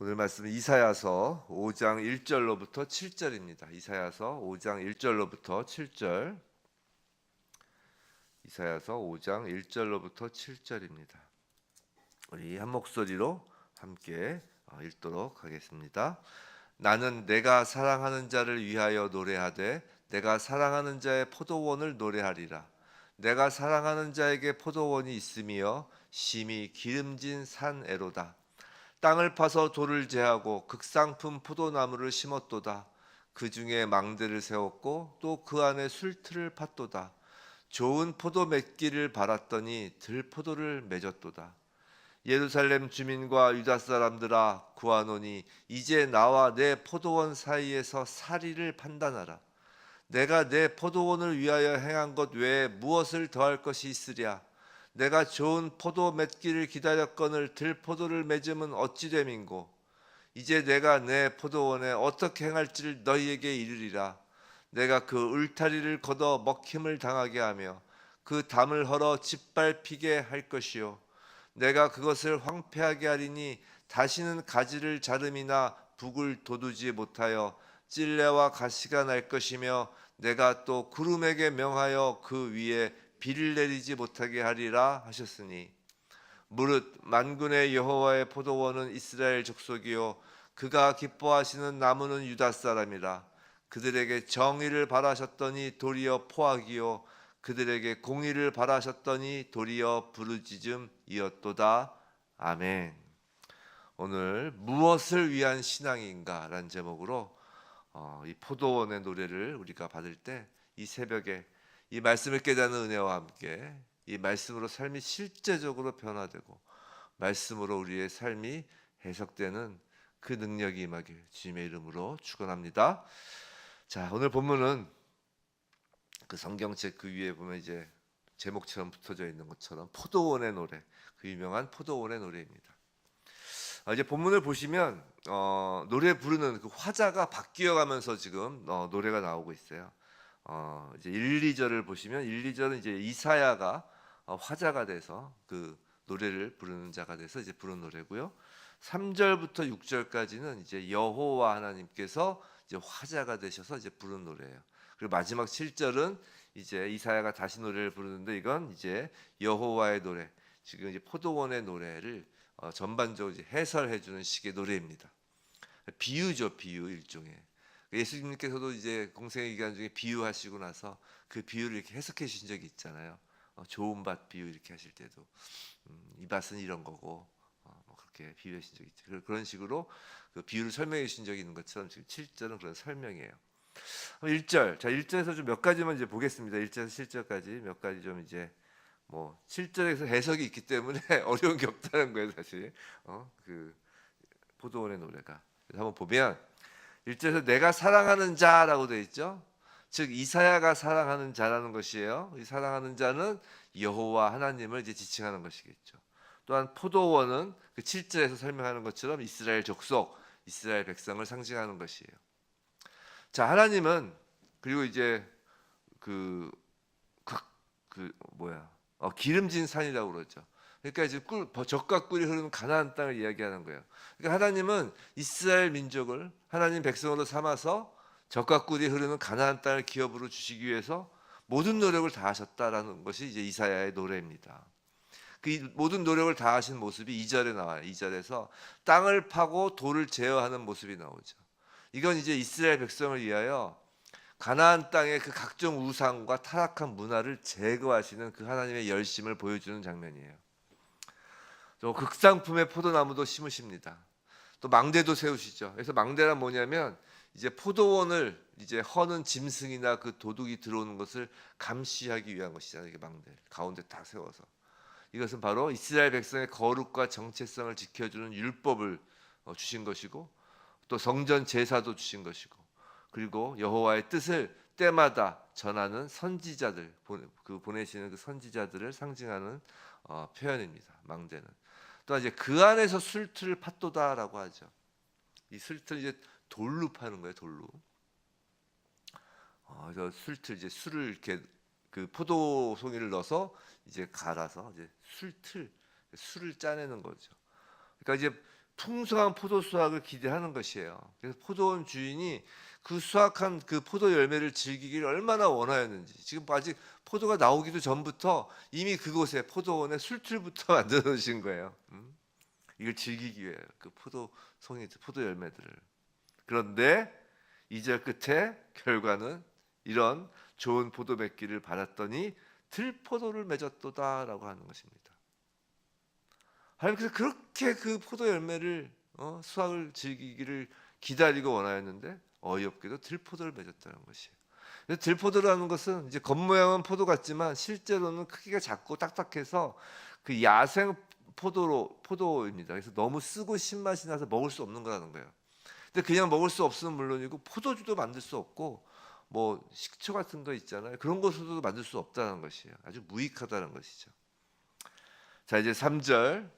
오늘 말씀은 이사야서 5장 1절로부터 7절입니다. 이사야서 5장 1절로부터 7절. 이사야서 5장 1절로부터 7절입니다. 우리 한 목소리로 함께 읽도록 하겠습니다. 나는 내가 사랑하는 자를 위하여 노래하되 내가 사랑하는 자의 포도원을 노래하리라. 내가 사랑하는 자에게 포도원이 있으며 심히 기름진 산에로다. 땅을 파서 돌을 제하고 극상품 포도나무를 심었도다. 그 중에 망대를 세웠고 또 그 안에 술틀을 팠도다. 좋은 포도 맺기를 바랐더니 들포도를 맺었도다. 예루살렘 주민과 유다 사람들아 구하노니 이제 나와 내 포도원 사이에서 사리를 판단하라. 내가 내 포도원을 위하여 행한 것 외에 무엇을 더할 것이 있으랴. 내가 좋은 포도 맺기를 기다렸거늘 들포도를 맺음은 어찌 됨인고. 이제 내가 내 포도원에 어떻게 행할지를 너희에게 이르리라. 내가 그 울타리를 걷어 먹힘을 당하게 하며 그 담을 헐어 짓밟히게 할 것이요 내가 그것을 황폐하게 하리니 다시는 가지를 자름이나 북을 돋우지 못하여 찔레와 가시가 날 것이며 내가 또 구름에게 명하여 그 위에 비를 내리지 못하게 하리라 하셨으니 무릇 만군의 여호와의 포도원은 이스라엘 족속이요 그가 기뻐하시는 나무는 유다 사람이라. 그들에게 정의를 바라셨더니 도리어 포악이요 그들에게 공의를 바라셨더니 도리어 부르짖음이었도다. 아멘. 오늘 무엇을 위한 신앙인가라는 제목으로 이 포도원의 노래를 우리가 받을 때 이 새벽에 이 말씀을 깨닫는 은혜와 함께 이 말씀으로 삶이 실제적으로 변화되고 말씀으로 우리의 삶이 해석되는 그 능력이 임하길 주님의 이름으로 축원합니다. 자, 오늘 본문은 그 성경책 그 위에 보면 이제 제목처럼 붙어져 있는 것처럼 포도원의 노래, 그 유명한 포도원의 노래입니다. 이제 본문을 보시면 노래 부르는 그 화자가 바뀌어가면서 지금 노래가 나오고 있어요. 이제 1, 2절을 보시면 1, 2절은 이제 이사야가 화자가 돼서 그 노래를 부르는 자가 돼서 이제 부른 노래고요. 3절부터 6절까지는 이제 여호와 하나님께서 이제 화자가 되셔서 이제 부른 노래예요. 그리고 마지막 7절은 이제 이사야가 다시 노래를 부르는데 이건 이제 여호와의 노래, 지금 이제 포도원의 노래를 전반적으로 이제 해설해 주는 식의 노래입니다. 비유죠, 비유 일종의. 예수님께서도 이제 공생의 기간 중에 비유하시고 나서 그 비유를 이렇게 해석해 주신 적이 있잖아요. 좋은 밭 비유 이렇게 하실 때도 이 밭은 이런 거고 뭐 그렇게 비유해 주신 적이 있죠. 그런 식으로 그 비유를 설명해 주신 적이 있는 것처럼 지금 7절은 그런 설명이에요. 1절. 자, 1절에서 좀 몇 가지만 이제 보겠습니다. 1절에서 7절까지 몇 가지 좀 이제 뭐 7절에서 해석이 있기 때문에 어려운 게 없다는 거예요, 사실. 그 포도원의 노래가. 그래서 한번 보면 1절에서 내가 사랑하는 자라고 되어 있죠. 즉 이사야가 사랑하는 자라는 것이에요. 이 사랑하는 자는 여호와 하나님을 이제 지칭하는 것이겠죠. 또한 포도원은 그 7절에서 설명하는 것처럼 이스라엘 족속, 이스라엘 백성을 상징하는 것이에요. 자, 하나님은 그리고 이제 그, 그, 기름진 산이라고 그러죠. 그러니까 이제 젖과 꿀이 흐르는 가나안 땅을 이야기하는 거예요. 그러니까 하나님은 이스라엘 민족을 하나님 백성으로 삼아서 젖과 꿀이 흐르는 가나안 땅을 기업으로 주시기 위해서 모든 노력을 다하셨다라는 것이 이제 이사야의 노래입니다. 그 모든 노력을 다하신 모습이 2절에 나와요. 2절에서 땅을 파고 돌을 제어하는 모습이 나오죠. 이건 이제 이스라엘 백성을 위하여 가나안 땅의 그 각종 우상과 타락한 문화를 제거하시는 그 하나님의 열심을 보여주는 장면이에요. 또 극상품의 포도나무도 심으십니다. 또 망대도 세우시죠. 그래서 망대란 뭐냐면 이제 포도원을 이제 허는 짐승이나 그 도둑이 들어오는 것을 감시하기 위한 것이잖아요. 이게 망대 가운데 다 세워서 이것은 바로 이스라엘 백성의 거룩과 정체성을 지켜주는 율법을 주신 것이고 또 성전 제사도 주신 것이고 그리고 여호와의 뜻을 때마다 전하는 선지자들 보내시는 그 선지자들을 상징하는 표현입니다. 망대는 또 이제 그 안에서 술틀을 팥도다라고 하죠. 이 술틀 이제 돌로 파는 거예요. 돌로. 그래서 술틀 이제 술을 이렇게 그 포도 송이를 넣어서 이제 갈아서 이제 술을 짜내는 거죠. 그러니까 이제 풍성한 포도 수확을 기대하는 것이에요. 그래서 포도원 주인이 그 수확한 그 포도 열매를 즐기기를 얼마나 원하였는지, 지금 아직 포도가 나오기도 전부터 이미 그곳에 포도원에 술틀부터 만들어 놓으신 거예요. 이걸 즐기기 위해 그 포도 열매들을. 그런데 2절 끝에 결과는 이런 좋은 포도 맺기를 바랐더니 들포도를 맺었도다라고 하는 것입니다. 하나님께서 그렇게 그 포도 열매를 수확을 즐기기를 기다리고 원하였는데 어이없게도 들포도를 맺었다는 것이에요. 들포도라는 것은 이제 겉모양은 포도 같지만 실제로는 크기가 작고 딱딱해서 그 야생 포도입니다. 그래서 너무 쓰고 신맛이 나서 먹을 수 없는 거라는 거예요. 근데 그냥 먹을 수 없으면 물론이고 포도주도 만들 수 없고 뭐 식초 같은 거 있잖아요. 그런 것으로도 만들 수 없다는 것이에요. 아주 무익하다는 것이죠. 자, 이제 3절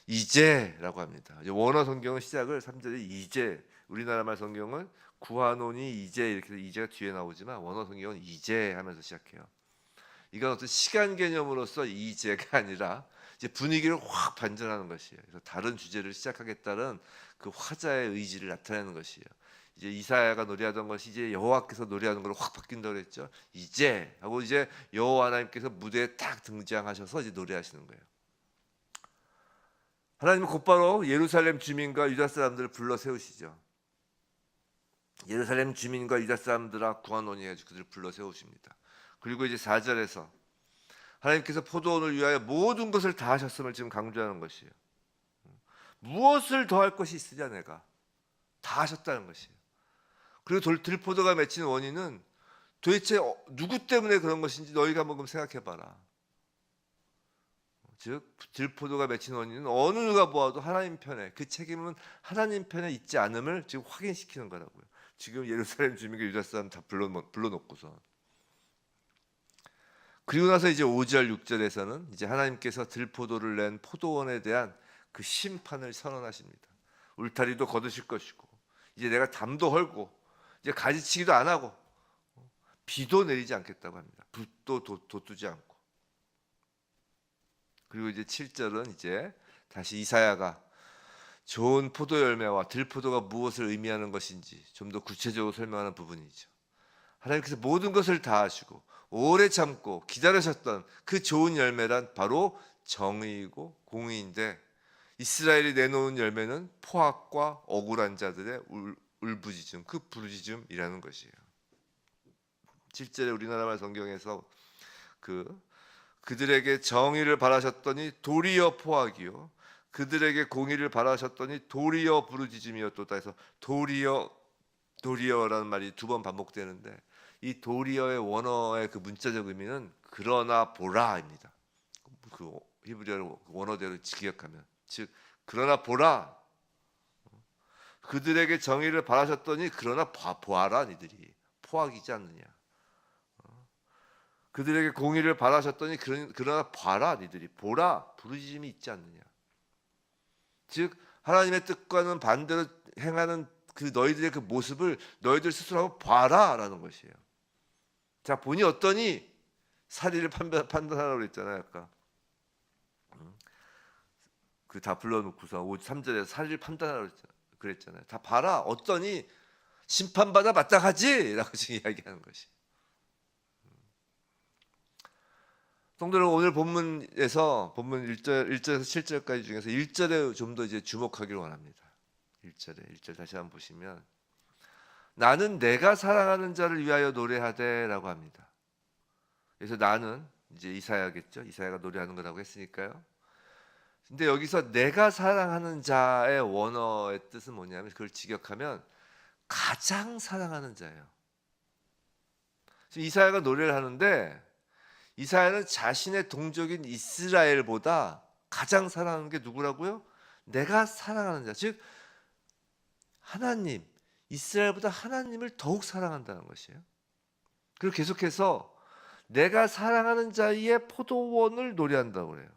이제라고 합니다. 원어 성경은 시작을 3절에 이제, 우리나라 말 성경은 구하노니 이제 이렇게 해서 이제가 뒤에 나오지만 원어 성경은 이제 하면서 시작해요. 이건 어떤 시간 개념으로서 이제가 아니라 이제 분위기를 확 반전하는 것이에요. 그래서 다른 주제를 시작하겠다는 그 화자의 의지를 나타내는 것이에요. 이제 이사야가 노래하던 것이 이제 여호와께서 노래하는 걸로 확 바뀐다고 그랬죠. 이제 하고 이제 여호와 하나님께서 무대에 딱 등장하셔서 이제 노래하시는 거예요. 하나님은 곧바로 예루살렘 주민과 유다 사람들을 불러 세우시죠. 예루살렘 주민과 유다 사람들아 구하노니 해가지고 그들을 불러 세우십니다. 그리고 이제 4절에서 하나님께서 포도원을 위하여 모든 것을 다 하셨음을 지금 강조하는 것이에요. 무엇을 더 할 것이 있으냐, 내가 다 하셨다는 것이에요. 그리고 들포도가 맺힌 원인은 도대체 누구 때문에 그런 것인지 너희가 한번 생각해봐라. 즉 들포도가 맺힌 원인은 어느 누가 보아도 하나님 편에, 그 책임은 하나님 편에 있지 않음을 지금 확인시키는 거라고요. 지금 예루살렘 주민과 유다 사람 다 불러놓고서. 그리고 나서 이제 5절 6절에서는 이제 하나님께서 들포도를 낸 포도원에 대한 그 심판을 선언하십니다. 울타리도 거두실 것이고 이제 내가 담도 헐고 이제 가지치기도 안 하고 비도 내리지 않겠다고 합니다. 불도 돋두지 않고. 그리고 이제 7절은 이제 다시 이사야가 좋은 포도 열매와 들포도가 무엇을 의미하는 것인지 좀 더 구체적으로 설명하는 부분이죠. 하나님께서 모든 것을 다 하시고 오래 참고 기다리셨던 그 좋은 열매란 바로 정의이고 공의인데, 이스라엘이 내놓은 열매는 포악과 억울한 자들의 울부짖음, 그 부르짖음이라는 것이에요. 실제로 우리나라 말 성경에서 그들에게 정의를 바라셨더니 도리어 포악이요 그들에게 공의를 바라셨더니 도리어 부르짖음이었도다 해서 도리어라는 말이 두 번 반복되는데, 이 도리어의 원어의 그 문자적 의미는 그러나 보라입니다. 그 히브리어 원어대로 기억하면, 즉 그러나 보라, 그들에게 정의를 바라셨더니 그러나 보아라, 니들이 포악이지 않느냐. 그들에게 공의를 바라셨더니 그러나 봐라, 니들이 보라, 부르짖음이 있지 않느냐. 즉 하나님의 뜻과는 반대로 행하는 그 너희들의 그 모습을 너희들 스스로 한번 봐라라는 것이에요. 자, 보니 어떠니? 사리를 판단하라고 그랬잖아요, 아까. 그 다 불러놓고서 3절에서 사리를 판단하라고 그랬잖아요. 다 봐라, 어떠니? 심판받아 마땅하지라고 지금 이야기하는 것이. 성도는 오늘 본문에서 본문 1절에서 7절까지 중에서 1절에 좀 더 이제 주목하기를 원합니다. 1절 다시 한번 보시면 나는 내가 사랑하는 자를 위하여 노래하되라고 합니다. 그래서 나는 이제 이사야겠죠. 이사야가 노래하는 거라고 했으니까요. 근데 여기서 내가 사랑하는 자의 원어의 뜻은 뭐냐면, 그걸 직역하면 가장 사랑하는 자예요. 지금 이사야가 노래를 하는데 이사야는 자신의 동족인 이스라엘보다 가장 사랑하는 게 누구라고요? 내가 사랑하는 자, 즉 하나님, 이스라엘보다 하나님을 더욱 사랑한다는 것이에요. 그리고 계속해서 내가 사랑하는 자의 포도원을 노래한다고 그래요.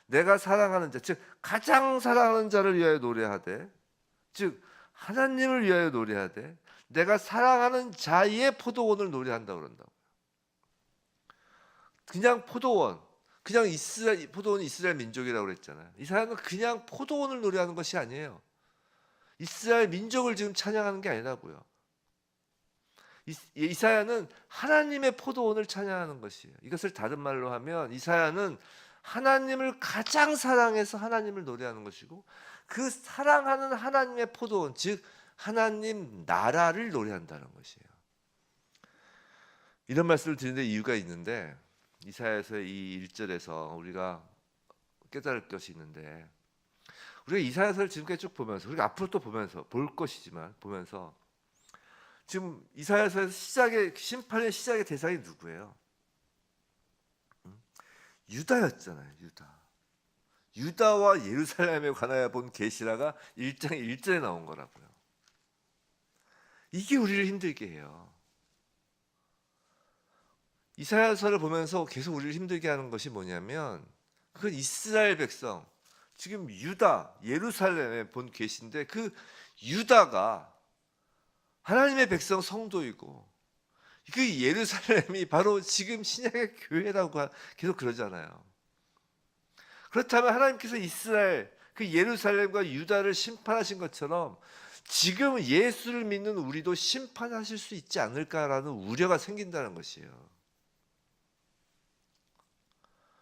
내가 사랑하는 자, 즉 가장 사랑하는 자를 위하여 노래하되, 즉 하나님을 위하여 노래하되 내가 사랑하는 자의 포도원을 노래한다고 그런다고. 그냥 포도원, 그냥 포도원이 이스라엘 민족이라고 그랬잖아요. 이사야는 그냥 포도원을 노래하는 것이 아니에요. 이스라엘 민족을 지금 찬양하는 게 아니라고요. 이사야는 하나님의 포도원을 찬양하는 것이에요. 이것을 다른 말로 하면 이사야는 하나님을 가장 사랑해서 하나님을 노래하는 것이고, 그 사랑하는 하나님의 포도원, 즉 하나님 나라를 노래한다는 것이에요. 이런 말씀을 드리는데 이유가 있는데, 이사야서의 이 1절에서 우리가 깨달을 것이 있는데, 우리가 이사야서를 지금까지 쭉 보면서, 우리가 앞으로 또 보면서 볼 것이지만 보면서, 지금 이사야서에서 심판의 시작의 대상이 누구예요? 유다였잖아요. 유다와 예루살렘에 관하여 본 계시라가 1장 1절에 나온 거라고요. 이게 우리를 힘들게 해요. 이사야서를 보면서 계속 우리를 힘들게 하는 것이 뭐냐면, 그건 이스라엘 백성, 지금 유다, 예루살렘에 본 계시인데, 그 유다가 하나님의 백성 성도이고, 그 예루살렘이 바로 지금 신약의 교회라고 계속 그러잖아요. 그렇다면 하나님께서 이스라엘, 그 예루살렘과 유다를 심판하신 것처럼 지금 예수를 믿는 우리도 심판하실 수 있지 않을까라는 우려가 생긴다는 것이에요.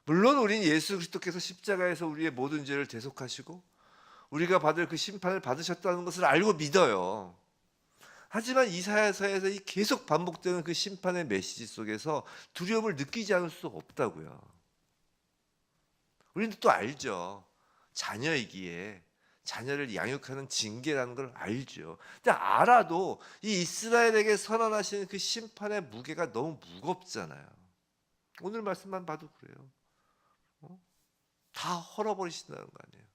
물론 우리는 예수 그리스도께서 십자가에서 우리의 모든 죄를 대속하시고 우리가 받을 그 심판을 받으셨다는 것을 알고 믿어요. 하지만 이사야서에서 이 계속 반복되는 그 심판의 메시지 속에서 두려움을 느끼지 않을 수 없다고요. 우리는 또 알죠. 자녀이기에 자녀를 양육하는 징계라는 걸 알죠. 근데 알아도 이 이스라엘에게 선언하시는 그 심판의 무게가 너무 무겁잖아요. 오늘 말씀만 봐도 그래요. 다 헐어버리신다는 거 아니에요.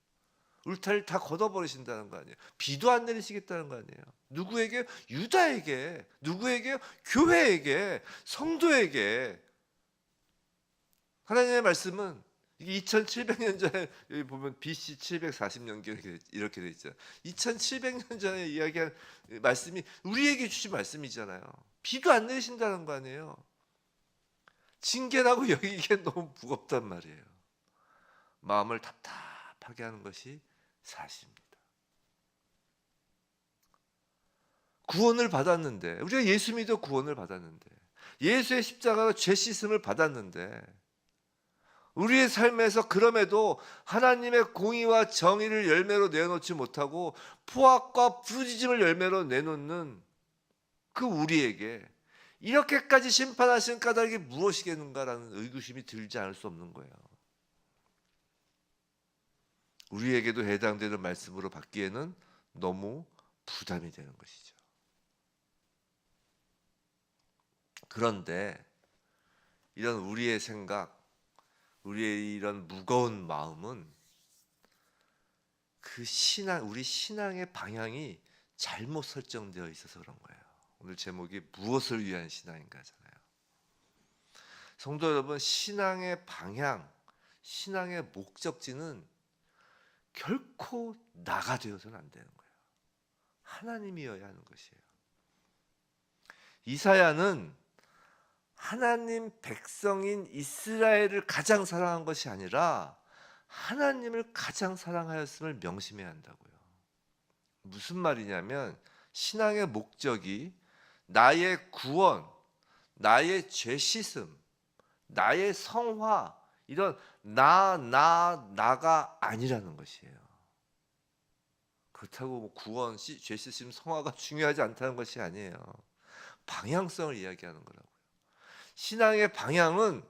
울타리를 다 걷어버리신다는 거 아니에요. 비도 안 내리시겠다는 거 아니에요. 누구에게? 유다에게. 누구에게? 교회에게, 성도에게. 하나님의 말씀은 이게 2700년 전에, 여기 보면 BC 740년경 이렇게 돼 있잖아요. 2700년 전에 이야기한 말씀이 우리에게 주신 말씀이잖아요. 비도 안 내리신다는 거 아니에요. 징계라고 여기기엔 너무 무겁단 말이에요. 마음을 답답하게 하는 것이 사실입니다. 구원을 받았는데, 우리가 예수 믿어 구원을 받았는데, 예수의 십자가로 죄 씻음을 받았는데, 우리의 삶에서 그럼에도 하나님의 공의와 정의를 열매로 내놓지 못하고 포악과 부르짖음을 열매로 내놓는 그 우리에게 이렇게까지 심판하신 까닭이 무엇이겠는가라는 의구심이 들지 않을 수 없는 거예요. 우리에게도 해당되는 말씀으로 받기에는 너무 부담이 되는 것이죠. 그런데 이런 우리의 생각, 우리의 이런 무거운 마음은 그 우리 신앙의 방향이 잘못 설정되어 있어서 그런 거예요. 오늘 제목이 무엇을 위한 신앙인가잖아요. 성도 여러분, 신앙의 방향, 신앙의 목적지는 결코 나가 되어서는 안 되는 거예요. 하나님이어야 하는 것이에요. 이사야는 하나님 백성인 이스라엘을 가장 사랑한 것이 아니라 하나님을 가장 사랑하였음을 명심해야 한다고요. 무슨 말이냐면, 신앙의 목적이 나의 구원, 나의 죄 씻음, 나의 성화, 이런 나가 아니라는 것이에요. 그렇다고 뭐 구원, 죄 씻음, 성화가 중요하지 않다는 것이 아니에요. 방향성을 이야기하는 거라고요. 신앙의 방향은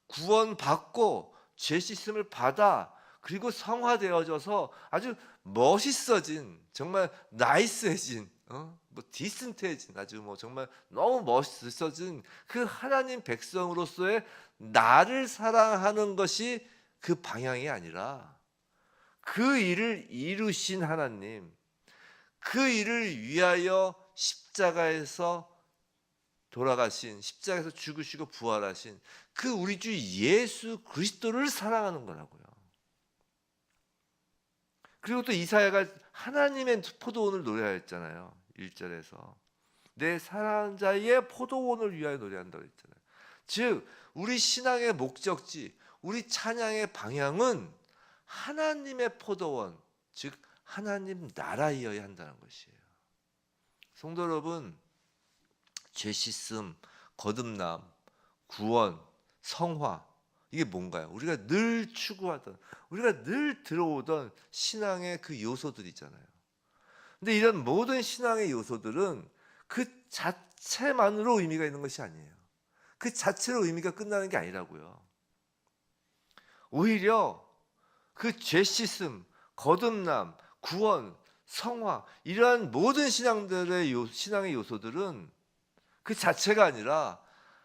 구원받고 죄 씻음을 받아 그리고 성화되어져서 아주 멋있어진, 정말 나이스해진, 뭐 디센트해진, 아주 뭐 정말 너무 멋있어진 그 하나님 백성으로서의 나를 사랑하는 것이 그 방향이 아니라, 그 일을 이루신 하나님, 그 일을 위하여 십자가에서 돌아가신, 십자가에서 죽으시고 부활하신 그 우리 주 예수 그리스도를 사랑하는 거라고요. 그리고 또 이사야가 하나님의 포도원을 노래하였잖아요. 1절에서 내 사랑하는 자의 포도원을 위하여 노래한다고 했잖아요. 즉 우리 신앙의 목적지, 우리 찬양의 방향은 하나님의 포도원, 즉 하나님 나라이어야 한다는 것이에요. 성도 여러분, 죄 씻음, 거듭남, 구원, 성화, 이게 뭔가요? 우리가 늘 추구하던, 우리가 늘 들어오던 신앙의 그 요소들이잖아요. 근데 이런 모든 신앙의 요소들은 그 자체만으로 의미가 있는 것이 아니에요. 그 자체로 의미가 끝나는 게 아니라고요. 오히려 그 죄 씻음, 거듭남, 구원, 성화, 이러한 모든 신앙의 요소들은 그 자체가 아니라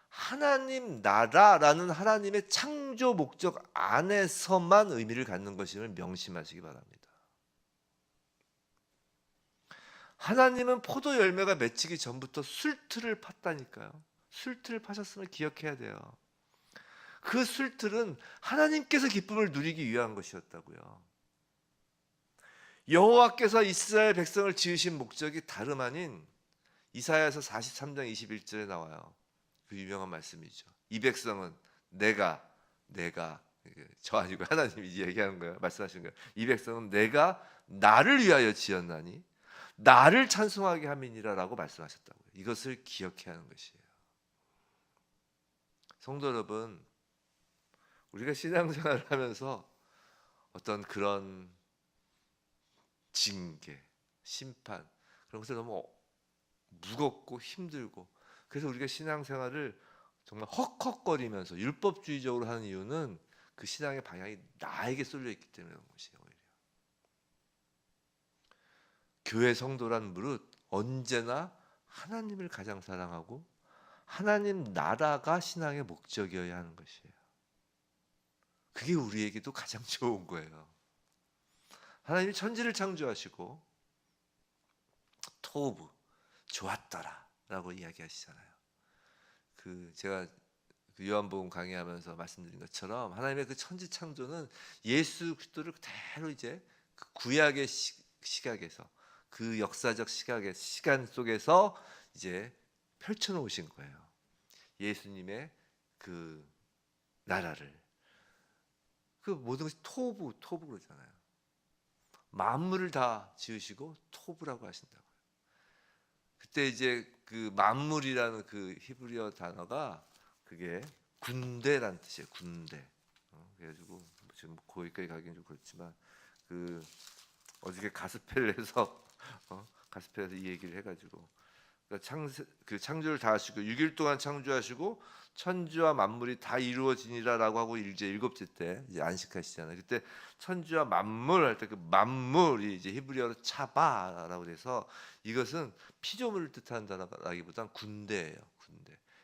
하나님 나라라는 하나님의 창조 목적 안에서만 의미를 갖는 것임을 명심하시기 바랍니다. 하나님은 포도 열매가 맺히기 전부터 술틀을 팠다니까요. 술틀을 파셨음을 기억해야 돼요. 그 술틀은 하나님께서 기쁨을 누리기 위한 것이었다고요. 여호와께서 이스라엘 백성을 지으신 목적이 다름 아닌 이사야서 43장 21절에 나와요. 그 유명한 말씀이죠. 이 백성은 내가 저 아니고 하나님이 얘기하는 거예요. 말씀하시는 거예요. 이 백성은 내가 나를 위하여 지었나니 나를 찬송하게 함이니라라고 말씀하셨다고요. 이것을 기억해야 하는 것이에요. 성도 여러분, 우리가 신앙생활을 하면서 어떤 그런 징계, 심판 그런 것을 너무 무겁고 힘들고, 그래서 우리가 신앙생활을 정말 헉헉거리면서 율법주의적으로 하는 이유는 그 신앙의 방향이 나에게 쏠려 있기 때문에 그런 것이에요. 오히려 교회 성도란 무릇 언제나 하나님을 가장 사랑하고 하나님 나라가 신앙의 목적이어야 하는 것이에요. 그게 우리에게도 가장 좋은 거예요. 하나님이 천지를 창조하시고 토부 좋았더라라고 이야기하시잖아요. 제가 요한복음 강의하면서 말씀드린 것처럼 하나님의 그 천지 창조는 예수 그리스도를 그대로 이제 그 구약의 시각에서, 그 역사적 시간 속에서 이제 펼쳐 놓으신 거예요. 예수님의 그 나라를. 그 모든 것이 토부 그러잖아요. 만물을 다 지으시고 토부라고 하신다고요. 그때 이제 그 만물이라는 그 히브리어 단어가 그게 군대라는 뜻이에요. 군대. 그래가지고 지금 거기까지 가기는 좀 그렇지만 그 어저께 가스펠에서 가스펠에서 이 얘기를 해가지고, 그러니까 창조를 다 하시고 6일 동안 창조하시고 천지와 만물이 다 이루어지니라라고 하고 이제 일곱째 때 이제 안식하시잖아요. 그때 천지와 만물 할 때 그 만물이 이제 히브리어로 차바라고 해서 이것은 피조물을 뜻하는 단어라기보단 군대예요.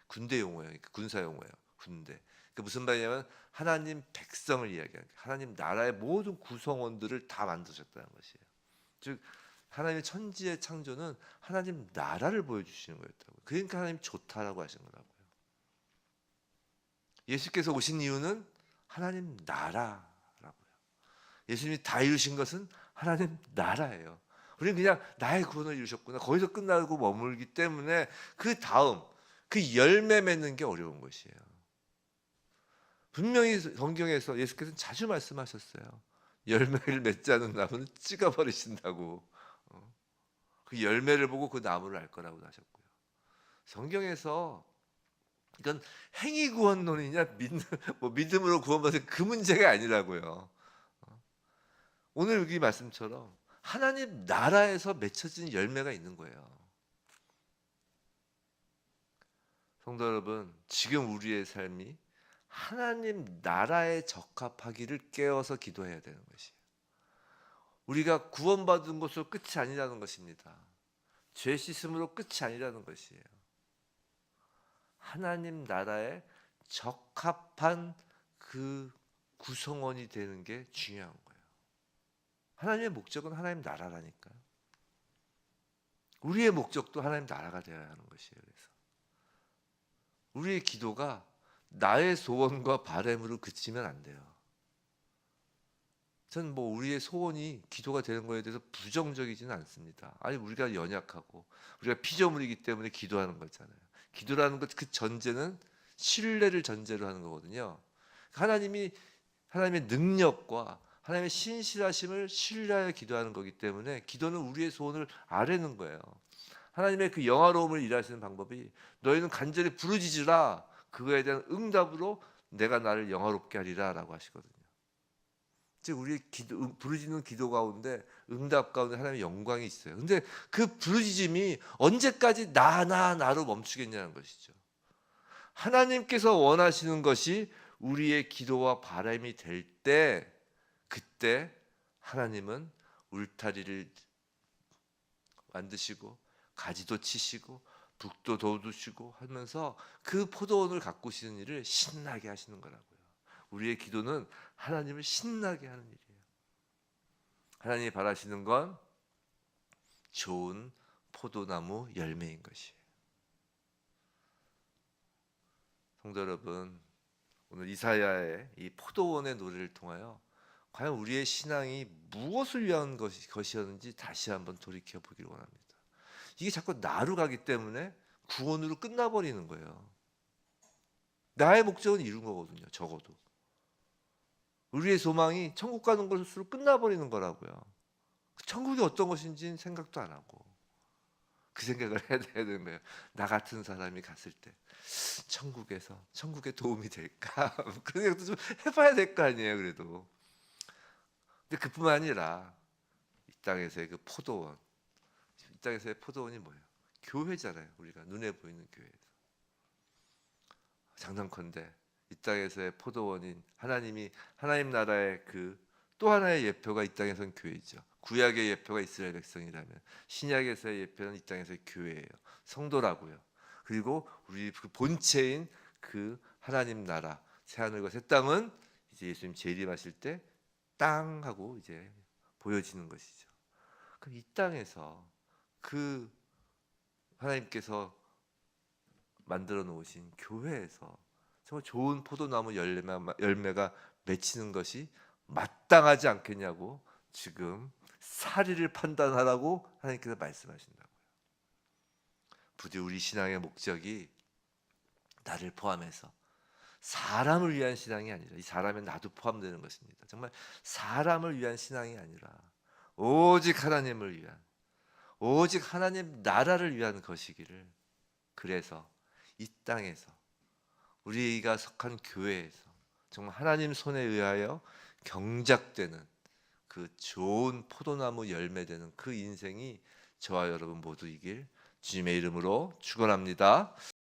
군대 용어예요. 그러니까 군사 용어예요. 군대. 그러니까 무슨 말이냐면 하나님 백성을 이야기하는 거예요. 하나님 나라의 모든 구성원들을 다 만드셨다는 것이에요. 즉 하나님의 천지의 창조는 하나님 나라를 보여주시는 거였다고요. 그러니까 하나님 좋다라고 하신 거라고요. 예수께서 오신 이유는 하나님 나라라고요. 예수님이 다 이루신 것은 하나님 나라예요. 우리는 그냥 나의 구원을 이루셨구나, 거기서 끝나고 머물기 때문에 그 다음 그 열매 맺는 게 어려운 것이에요. 분명히 성경에서 예수께서는 자주 말씀하셨어요. 열매를 맺지 않은 나무는 찍어버리신다고. 그 열매를 보고 그 나무를 알 거라고 하셨고요. 성경에서 이건 행위 구원론이냐 믿음으로 구원받은 그 문제가 아니라고요. 오늘 여기 말씀처럼 하나님 나라에서 맺혀진 열매가 있는 거예요. 성도 여러분, 지금 우리의 삶이 하나님 나라에 적합하기를 깨어서 기도해야 되는 것이에요. 우리가 구원받은 것으로 끝이 아니라는 것입니다. 죄 씻음으로 끝이 아니라는 것이에요. 하나님 나라에 적합한 그 구성원이 되는 게 중요한 거예요. 하나님의 목적은 하나님 나라라니까요. 우리의 목적도 하나님 나라가 되어야 하는 것이에요. 그래서 우리의 기도가 나의 소원과 바램으로 그치면 안 돼요. 저는 우리의 소원이 기도가 되는 거에 대해서 부정적이지는 않습니다. 아니, 우리가 연약하고 우리가 피조물이기 때문에 기도하는 거잖아요. 기도라는 것, 그 전제는 신뢰를 전제로 하는 거거든요. 하나님의 능력과 하나님의 신실하심을 신뢰하여 기도하는 거기 때문에 기도는 우리의 소원을 아뢰는 거예요. 하나님의 그 영화로움을 일하시는 방법이 너희는 간절히 부르짖으라 그거에 대한 응답으로 내가 나를 영화롭게 하리라라고 하시거든요. 즉 우리의 기도, 부르짖는 기도 가운데 응답 가운데 하나님의 영광이 있어요. 근데 그 부르짖음이 언제까지 나로 멈추겠냐는 것이죠. 하나님께서 원하시는 것이 우리의 기도와 바람이 될 때 그때 하나님은 울타리를 만드시고 가지도 치시고 북도 돋우시고 하면서 그 포도원을 가꾸시는 일을 신나게 하시는 거라고요. 우리의 기도는 하나님을 신나게 하는 일이에요. 하나님이 바라시는 건 좋은 포도나무 열매인 것이에요. 성도 여러분, 오늘 이사야의 이 포도원의 노래를 통하여 과연 우리의 신앙이 무엇을 위한 것이었는지 다시 한번 돌이켜 보기를 원합니다. 이게 자꾸 나로 가기 때문에 구원으로 끝나버리는 거예요. 나의 목적은 이룬 거거든요. 적어도 우리의 소망이 천국 가는 것으로 끝나버리는 거라고요. 천국이 어떤 것인지는 생각도 안 하고 그 생각을 해야 되는 거예요. 나 같은 사람이 갔을 때 천국에서 천국에 도움이 될까? 그 생각도 좀 해봐야 될 거 아니에요. 그래도 근데 그뿐만 아니라 이 땅에서의 그 포도원, 이 땅에서의 포도원이 뭐예요? 교회잖아요. 우리가 눈에 보이는 교회에서. 장난컨대 이 땅에서의 포도원인 하나님 나라의 그 또 하나의 예표가 이 땅에서는 교회죠. 구약의 예표가 이스라엘 백성이라면 신약에서의 예표는 이 땅에서의 교회예요. 성도라고요. 그리고 우리 그 본체인 그 하나님 나라 새하늘과 새 땅은 이제 예수님 재림하실 때 땅하고 이제 보여지는 것이죠. 그럼 이 땅에서 그 하나님께서 만들어 놓으신 교회에서 정말 좋은 포도나무 열매가 맺히는 것이 마땅하지 않겠냐고 지금 사리를 판단하라고 하나님께서 말씀하신다고요. 부디 우리 신앙의 목적이 나를 포함해서 사람을 위한 신앙이 아니라 이 사람에 나도 포함되는 것입니다. 정말 사람을 위한 신앙이 아니라 오직 하나님을 위한 오직 하나님 나라를 위한 것이기를 그래서 이 땅에서 우리가 속한 교회에서 정말 하나님 손에 의하여 경작되는 그 좋은 포도나무 열매되는 그 인생이 저와 여러분 모두이길 주님의 이름으로 축원합니다.